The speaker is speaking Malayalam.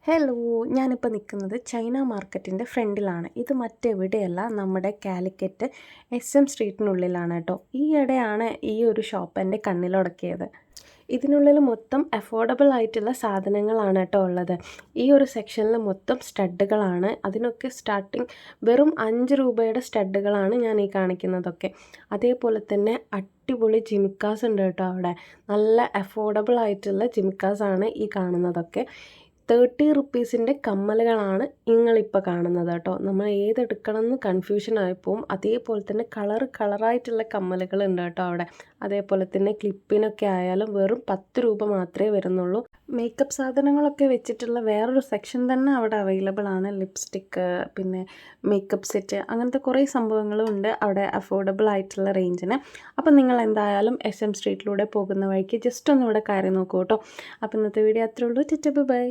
ഹലോ, ഞാനിപ്പോൾ നിൽക്കുന്നത് ചൈന മാർക്കറ്റിൻ്റെ ഫ്രണ്ടിലാണ്. ഇത് മറ്റെവിടെയല്ല, നമ്മുടെ കാലിക്കറ്റ് SM സ്ട്രീറ്റിനുള്ളിലാണ് കേട്ടോ. ഈയിടെയാണ് ഈ ഒരു ഷോപ്പ് എൻ്റെ കണ്ണിലുടക്കിയത്. ഇതിനുള്ളിൽ മൊത്തം അഫോർഡബിൾ ആയിട്ടുള്ള സാധനങ്ങളാണ് കേട്ടോ ഉള്ളത്. ഈ ഒരു സെക്ഷനിൽ മൊത്തം സ്റ്റഡുകളാണ്. അതിനൊക്കെ സ്റ്റാർട്ടിങ് വെറും 5 രൂപയുടെ സ്റ്റഡുകളാണ് ഞാൻ ഈ കാണിക്കുന്നതൊക്കെ. അതേപോലെ തന്നെ അടിപൊളി ജിമിക്കാസ് ഉണ്ട് കേട്ടോ അവിടെ. നല്ല അഫോർഡബിൾ ആയിട്ടുള്ള ജിമിക്കാസാണ് ഈ കാണുന്നതൊക്കെ. 30 റുപ്പീസിൻ്റെ കമ്മലുകളാണ് നിങ്ങളിപ്പോൾ കാണുന്നത് കേട്ടോ. നമ്മൾ ഏതെടുക്കണം എന്ന് കൺഫ്യൂഷൻ ആയിപ്പോവും. അതേപോലെ തന്നെ കളറായിട്ടുള്ള കമ്മലുകൾ ഉണ്ട് കേട്ടോ അവിടെ. അതേപോലെ തന്നെ ക്ലിപ്പിനൊക്കെ ആയാലും വെറും 10 രൂപ മാത്രമേ വരുന്നുള്ളൂ. മേക്കപ്പ് സാധനങ്ങളൊക്കെ വെച്ചിട്ടുള്ള വേറൊരു സെക്ഷൻ തന്നെ അവിടെ അവൈലബിൾ ആണ്. ലിപ്സ്റ്റിക്ക്, പിന്നെ മേക്കപ്പ് സെറ്റ്, അങ്ങനത്തെ കുറേ സംഭവങ്ങളും ഉണ്ട് അവിടെ അഫോർഡബിൾ ആയിട്ടുള്ള റേഞ്ചിന്. അപ്പം നിങ്ങൾ എന്തായാലും SM സ്ട്രീറ്റിലൂടെ പോകുന്ന വഴിക്ക് ജസ്റ്റ് ഒന്ന് ഇവിടെ കയറി നോക്കൂ കേട്ടോ. അപ്പം ഇന്നത്തെ വീഡിയോ അത്രേ ഉള്ളൂ. ബൈ.